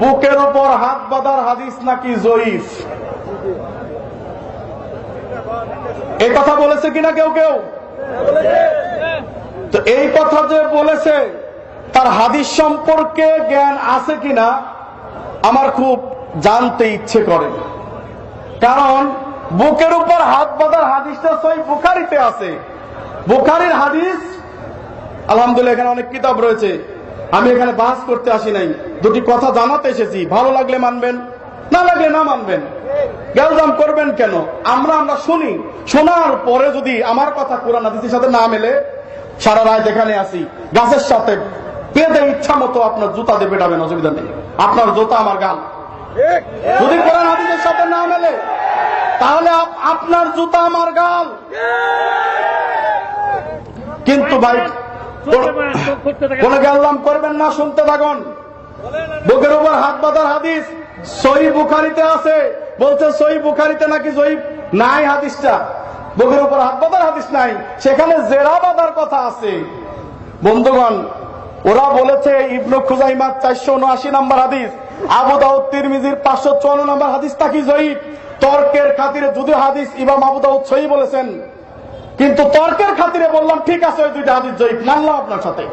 বুকের উপর হাত বাঁধার হাদিস নাকি জয়ীফ, এই কথা বলেছে কিনা কেউ কেউ? তো এই কথা যে বলেছে তার হাদিস সম্পর্কে জ্ঞান আছে কিনা আমার খুব জানতে ইচ্ছে করে। কারণ বুকের উপর হাত বাঁধার হাদিসটা সহিহ বুখারীতে আছে। বুখারীর হাদিস, আলহামদুলিল্লাহ এখানে অনেক কিতাব রয়েছে, আমি এখানে বাস করতে আসি নাই, দুটি কথা জানাতে এসেছি। ভালো লাগলে মানবেন, না লাগলে না মানবেন, গ্যালজাম করবেন কেন? আমরা শুনি, শোনার পরে যদি আমার কথা কোরআন হাদিসের সাথে না মেলে, সারা রাত এখানে আসি গাছের সাথে বেঁধে ইচ্ছা মতো আপনার জুতা দিয়ে পেটাবেন, অসুবিধা নেই, আপনার জুতা আমার গান। যদি কোরআন হাদিসের সাথে না মেলে তাহলে আপনার জুতা আমার গাল। কিন্তু ভাই কোন গ্যালজাম করবেন না, শুনতে থাকুন। বুকের উপর হাত বাঁধার হাদিস সহিহ বুখারীতে আছে, বলছে সহিহ বুখারীতে নাকি জয়ীফ নাই হাদিসটা, বুকের উপর হাত বাঁধার হাদিস নাই, সেখানে জেরা বাঁধার কথা আছে। বন্ধুগণ, ওরা বলেছে ইবনে খুজাইমার 479 নম্বর হাদিস, আবু দাউদ তিরমিজির 554 নম্বর হাদিস নাকি জয়ীফ। তর্কের খাতিরে যদিও হাদিস ইমাম আবু দাউদ সহিহ বলেছেন, কিন্তু তর্কের খাতিরে বললাম ঠিক আছে ওই দুইটা হাদিস জয়ীফ, মানলাম আপনার সাথে।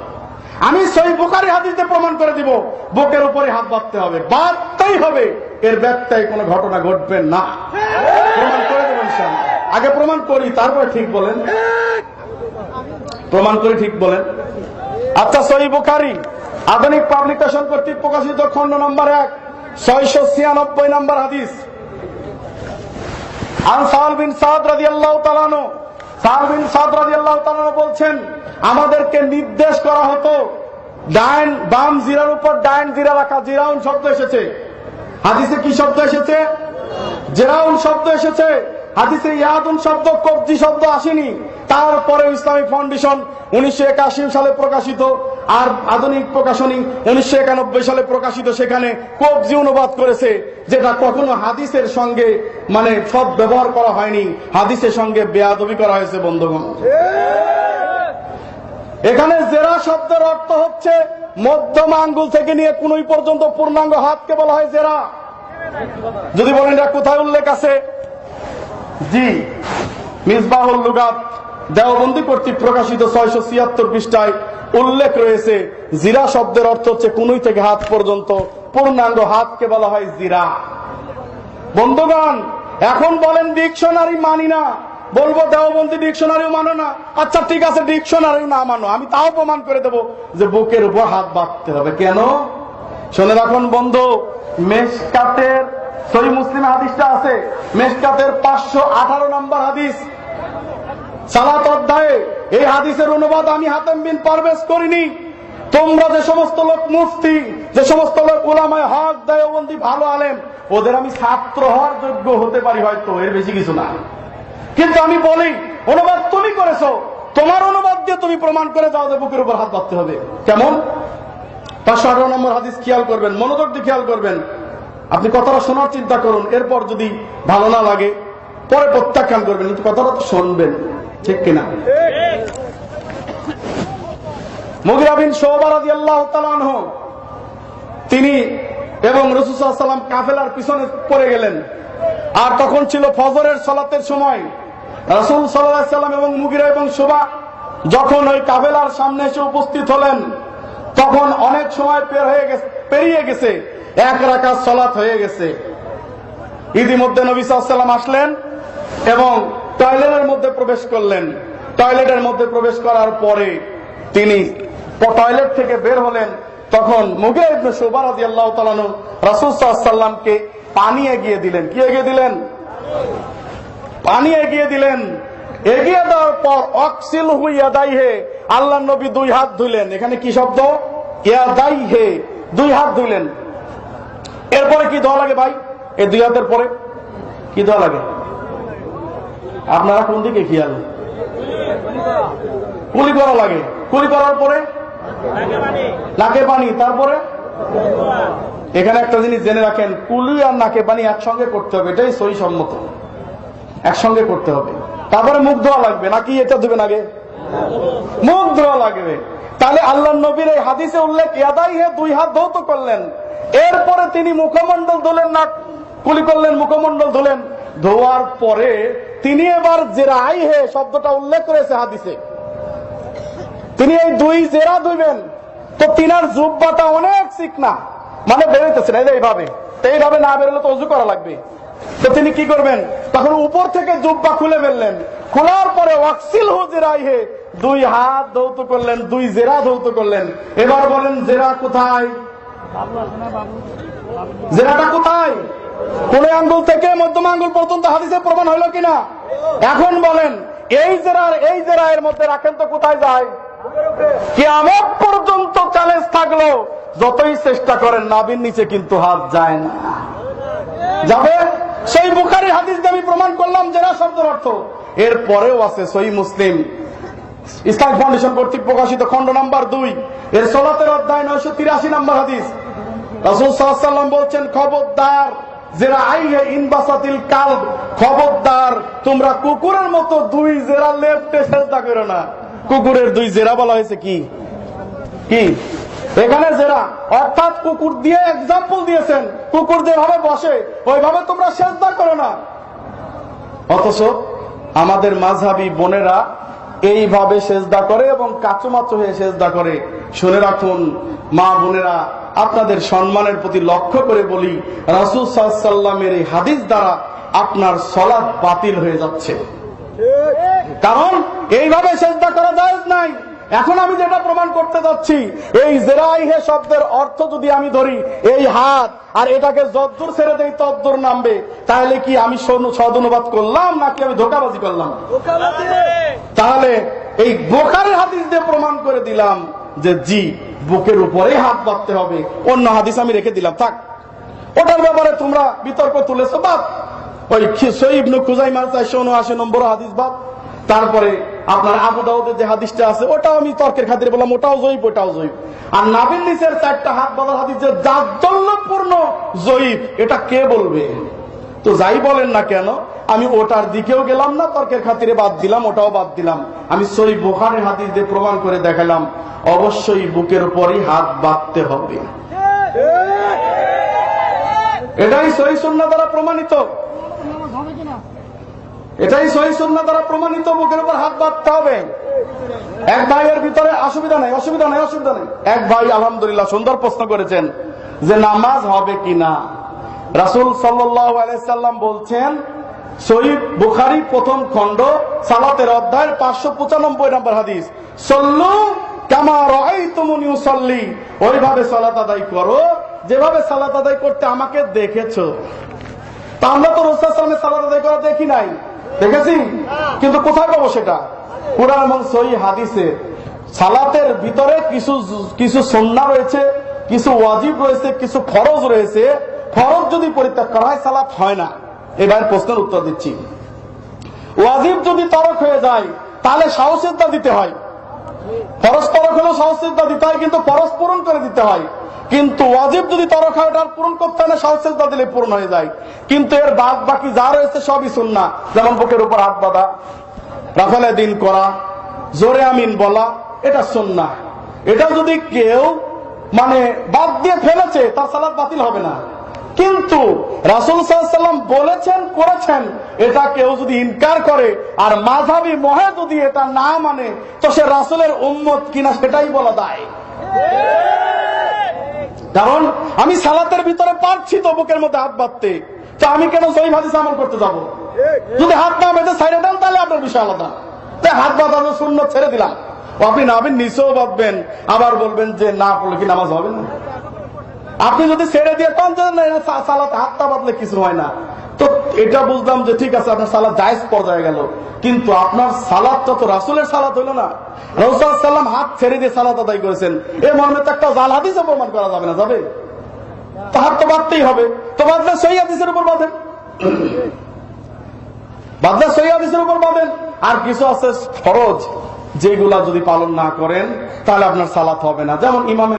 আমি সহিহ বুখারী হাদিসে প্রমাণ করে দিব বুকের উপরে হাত বাঁধতে হবে, বাঁধতেই হবে, এর ব্যত্যয় কোনো ঘটনা ঘটবে না। প্রমাণ করে দেব ইনশাআল্লাহ। আগে প্রমাণ করি, তারপরে ঠিক বলেন, প্রমাণ করি ঠিক বলেন। আচ্ছা, সহিহ বুখারী আধুনিক পাবলিকেশন কর্তৃক প্রকাশিত খণ্ড নম্বর 1 696 নম্বর হাদিস, আন সাল বিন সাদ রাদিয়াল্লাহু তাআলা আনহু, সাল বিন সাদ রাদিয়াল্লাহু তাআলা বলছেন, আমাদেরকে নির্দেশ করা হতো ডাইন বাম জিরার উপর ডাইন জিরা রাখা। জিরাউন শব্দ এসেছে হাদিসে, কি শব্দ এসেছে? জিরাউন শব্দ এসেছে হাদিসে, ইয়াদুন শব্দ, কবজি শব্দ আসেনি। তারপরে ইসলামিক ফাউন্ডেশন 1981 সালে প্রকাশিত, আর আধুনিক প্রকাশনী 1991 সালে প্রকাশিত, সেখানে কবজি অনুবাদ করেছে, যেটা কখনো হাদিসের সঙ্গে মানে সৎ ব্যবহার করা হয়নি, হাদিসের সঙ্গে বেয়াদবি করা হয়েছে। বন্ধুগণ, এখানে জেরা শব্দের অর্থ হচ্ছে মধ্যমা আঙ্গুল থেকে নিয়ে কুনুই পর্যন্ত পূর্ণাঙ্গ হাতকে বলা হয় জেরা। যদি বলেন এটা কোথায় উল্লেখ আছে, জি, মিসবাহুল লুগাত দেওবন্দি কর্তৃক প্রকাশিত 676 পৃষ্ঠায় উল্লেখ রয়েছে, জিরা শব্দের অর্থ হচ্ছে কুনুই থেকে হাত পর্যন্ত পূর্ণাঙ্গ হাতকে বলা হয় জিরা। বন্ধুগণ, এখন বলেন ডিকশনারি মানি না, বলবো দেওবন্দি ডিকশনারিও মানো না। আচ্ছা ঠিক আছে, ডিকশনারিও না মানো, আমি তাও প্রমাণ করে দেব যে বুকের উপর হাত বাঁধতে হবে। কেন? শুনে রাখুন বন্ধু, মেশকাতের সহিহ মুসলিম হাদিসটা আছে, মেশকাতের 518 নম্বর হাদিস, সালাত অধ্যায়ে। এই হাদিসের অনুবাদ আমি হাতেম বিন পারভেজ করিনি। তোমরা যে সমস্ত লোক মুফতি, যে সমস্ত লোক উলামায়ে হক দেওবন্দি ভালো আলেম, ওদের আমি ছাত্র হওয়ার যোগ্য হতে পারি হয়তো, এর বেশি কিছু না। কিন্তু আমি বলি, অনুবাদ তুমি করেছো, তোমার অনুবাদ দিয়ে তুমি প্রমাণ করে যাও যে বুকের উপর হাত বাঁধতে হবে। কেমন? 518 নম্বর হাদিস খেয়াল করবেন, মনোযোগ দিয়ে খেয়াল করবেন। আপনি কথাটা শোনার চিন্তা করুন, এরপর যদি ভালো না লাগে পরে প্রত্যাখ্যান করবেন, কিন্তু কথাটা তো শুনবেন, ঠিক কিনা? মুগিরা বিন শুবা রাদিয়াল্লাহু তাআলা আনহু, তিনি এবং রাসূল সাল্লাল্লাহু আলাইহি ওয়াসাল্লাম কাফেলার পিছনে পড়ে গেলেন, আর তখন ছিল ফজরের সালাতের সময়। রাসূল সাল্লাল্লাহু আলাইহি ওয়াসাল্লাম এবং মুগিরা এবং শুবা যখন ওই কাফেলার সামনে এসে উপস্থিত হলেন, তখন অনেক সময় পেরিয়ে গেছে, 1 রাকাত সালাত হয়ে গেছে। ইতিমধ্যে নবী সাল্লাল্লাহু আলাইহি ওয়াসাল্লাম আসলেন এবং টয়লেটের মধ্যে প্রবেশ করলেন। টয়লেটের মধ্যে প্রবেশ করার পরে তিনি টয়লেট থেকে বের হলেন, তখন মুগিরা ইবনে শুবা রাদিয়াল্লাহু তাআলা আনহু রাসূল সাল্লাল্লাহু আলাইহি ওয়াসাল্লামকে পানি এগিয়ে দিলেন। কি এগিয়ে দিলেন? পানি এগিয়ে দিলেন। এগিয়ে দেওয়ার পর অক্সিলহু ইয়াদাইহে, আল্লাহর নবী 2 হাত ধুলেন। এখানে কি শব্দ? ইয়াদাইহে, 2 হাত ধুলেন। এরপরে কি ধোয়া লাগে ভাই? এই 2 হাতের পরে কি ধোয়া লাগে? আপনারা কোন দিকে খেয়াল? কুলি করা লাগে। কুলি করার পরে নাকে পানি, তারপরে এখানে একটা জিনিস জেনে রাখেন, কুলি আর নাকে পানি একসঙ্গে করতে হবে, এটাই সহি সম্মত, একসঙ্গে করতে হবে। তারপরে মুখ ধোয়া লাগবে, নাকি এটা দেবেন আগে? মুখ ধোয়া লাগবে। তাহলে আল্লাহর নবীর এই হাদিসে উল্লেখ ইয়াদাইহে, 2 হাত ধৌত করলেন। এরপরে তিনি মুখমণ্ডল ধুলেন, না কুলি করলেন, মুখমণ্ডল ধুলেন, ধোয়ার পরে তিনি এবার জেরাই হে শব্দটা উল্লেখ করেছে হাদিসে। তিনি এই দুই জেরা ধুইবেন, তো তিনার জুব্বাটা অনেক চিকনা, মানে বেরোতেছে না এইভাবে, তো এইভাবে না বেরোলে তো অজু করা লাগবে। তো তিনি কি করবেন, তখন উপর থেকে জুব্বা খুলে ফেললেন, খোলার পরে ওয়াক্সিল হু জেরাই হে, দুই হাত ধৌত করলেন, দুই জেরা ধৌত করলেন। এবার বলেন জেরা কোথায়? জেরাটা কোথায়? কোন আঙ্গুল থেকে মধ্যম আঙ্গুল পর্যন্ত হাদিসে প্রমাণ হলো কিনা? এখন বলেন এই জেরা এর মধ্যে রাখেন তো কোথায় যায়? কিয়ামত পর্যন্ত চ্যালেঞ্জ থাকলো, যতই চেষ্টা করেন নাভির নিচে কিন্তু হাত যায় না। যাবে? সেই বুখারী হাদিস দিয়ে আমি প্রমাণ করলাম জেরা শব্দের অর্থ। এর পরেও আছে সহিহ মুসলিম, ইসলামিক ফাউন্ডেশন কর্তৃক প্রকাশিত, খণ্ড নাম্বার 2, এর সলাতের অধ্যায় 983 নম্বর হাদিস। রাসূল সাল্লাল্লাহু আলাইহি ওয়াসাল্লাম বলছেন, খবরদার জেরা আইহে ইনবাসাতিল কালব, খবরদার তোমরা কুকুরের মতো দুই জেরা লেফটে সেজদা করো না। কুকুরের দুই জেরা বলা হয়েছে কি কি এখানে জেরা, অর্থাৎ কুকুর দিয়ে এক্সাম্পল দিয়েছেন, কুকুর যেভাবে বসে ওইভাবে তোমরা সেজদা করো না। অথচ আমাদের মাযহাবী বোনেরা এইভাবে সেজদা করে এবং কাচুমাচু হয়ে সেজদা করে। শুনে রাখুন মা বোনেরা, আপনাদের সম্মানের প্রতি লক্ষ্য করে বলি, রাসূল সাল্লাল্লাহু আলাইহি ওয়াসাল্লামের এই হাদিস দ্বারা আপনার সালাত বাতিল হয়ে যাচ্ছে, কারণ এইভাবে সেজদা করা জায়েজ নাই। এখন আমি যেটা প্রমাণ করতে যাচ্ছি, এই জেরাইহে শব্দের অর্থ যদি আমি ধরি এই হাত, আর এটাকে যদ্দূর ছেড়ে দেই তদ্দূর নামবে, তাহলে কি আমি সদনুবাদ করলাম নাকি আমি ধোঁকাবাজি করলাম? তাহলে এই বুখারীর হাদিস দিয়ে প্রমাণ করে দিলাম যে জি, বুকের উপরেই হাত বাঁধতে হবে। অন্য হাদিস আমি রেখে দিলাম, থাক, ওটার ব্যাপারে তোমরা বিতর্ক তুলেছো, বাদ। ওই সহিহ ইবনে খুজাইমার 479 নম্বর হাদিস বাদ। তারপরে আপনার আবু দাউদের যে হাদিসটা আছে ওটাও আমি তর্কের খাতিরে বললাম, ওটাও জয়ীফ, ওটাও জয়ীফ। আর নাভির নিচের 4টা হাত বাঁধার হাদিস যে জাদ্দল্যপূর্ণ জয়ীফ, এটা কে বলবে? তো যাই বলেন না কেন, আমি ওটার দিকেও গেলাম না, তর্কের খাতিরে বাদ দিলাম, ওটাও বাদ দিলাম। আমি সহিহ বুখারীর হাদিস দিয়ে প্রমাণ করে দেখালাম অবশ্যই বুকের উপরই হাত বাঁধতে হবে। এটাই সহিহ সুন্নাহ দ্বারা প্রমাণিত, এটাই সহিহ সুন্নাহ দ্বারা প্রমাণিত, বুকের উপর হাত বাঁধতে হবে। এক ভাইয়ের ভিতরে অসুবিধা নেই, অসুবিধা নেই, অসুবিধা নেই। এক ভাই আলহামদুলিল্লাহ সুন্দর প্রশ্ন করেছেন যে নামাজ হবে কিনা। রাসূল সাল্লাল্লাহু আলাইহি সাল্লাম বলছেন, সহিহ বুখারী প্রথম খণ্ড সালাতের অধ্যায় 595 নম্বর হাদিস, সল্লু কামা রাআইতুমুনি উসাল্লি, ওইভাবে সালাত আদায় করো যেভাবে সালাত আদায় করতে আমাকে দেখেছো। তা আমরা তো রাসূল সাল্লাল্লাহু আলাইহি ওয়াসাল্লামের সালাত আদায় করা দেখি নাই, দেখেছি, কিন্তু কোথায় পাবো সেটা? কুরআন এবং সহিহ হাদিসে। সালাতের ভিতরে কিছু সুন্নাহ রয়েছে, কিছু ওয়াজিব রয়েছে, কিছু ফরজ রয়েছে। ফরজ যদি পরিত্যাগ করা হয় সালাত হয় না। এবার প্রশ্নের উত্তর দিচ্ছি। ওয়াজিব যদি তরক হয়ে যায় তাহলে সাহসিয়তা দিতে হয়, ফরজ তরক হলেও সাহসিয়তা দিতে হয়, কিন্তু ফরজ পূরণ করে দিতে হয়। কিন্তু ওয়াজিব যদি তরক হয় ওটা পূরণ করতে হয় না, সাহসিয়তা দিলে পূরণ হয়ে যায়। কিন্তু এর বাদ বাকি যা রয়েছে সবই সুন্নাহ, যেমন বুকের উপর হাত বাঁধা, রাফালে দিন করা, জোরে আমিন বলা, এটা সুন্নাহ। এটা যদি কেউ মানে বাদ দিয়ে ফেলেছে তার সালাত বাতিল হবে না। কিন্তু রাসূল সাল্লাল্লাহু আলাইহি ওয়াসাল্লাম বলেছেন, করেছেন, এটা কেউ যদি ইনকার করে আর মাযহাবী মহে যদি এটা না মানে, তো সে রাসূলের উম্মত কিনা সেটাই বলা দায়। কারণ আমি সালাতের ভিতরে পারছি তো বুকের মধ্যে হাত বাঁধতে, তো আমি কেন সহিহ হাদিস আমল করতে যাব? যদি হাত না বেঁধে ছাইড়ে দেন তাহলে আপনার বিষয় আলাদা। তাই হাত বাঁধানো সুন্নাত ছেড়ে দিলাম, আপনি নাভির নিচেও বাঁধবেন, আবার বলবেন যে না পড়লে কি নামাজ হবে না? আপনি যদি ছেড়ে দিয়ে পান সালাত হাতটা বাঁধলে কিছু হয় না, তো এটা বুঝলাম যে ঠিক আছে আপনার সালাত জায়েজ পর্যায়ে গেল। কিন্তু আপনার সালাতটা তো রাসূলের সালাত হলো না। রাসূল সাল্লাল্লাহু আলাইহি ওয়াসাল্লাম হাত ছেড়ে দিয়ে সালাত আদায় করেছেন, এর মর্মে তো একটা জাল হাদিসে প্রমাণ করা যাবে না, যাবে? তো হাত তো বাঁধতেই হবে, তো বাঁধলে সহিহ হাদিসের উপর বাঁধেন, বাঁধলে সহিহ হাদিসের উপর বাঁধেন। আর কিছু আছে ফরজ, যেগুলা যদি পালন না করেন তাহলে আপনার সালাত হবে না। যেমন ইমামের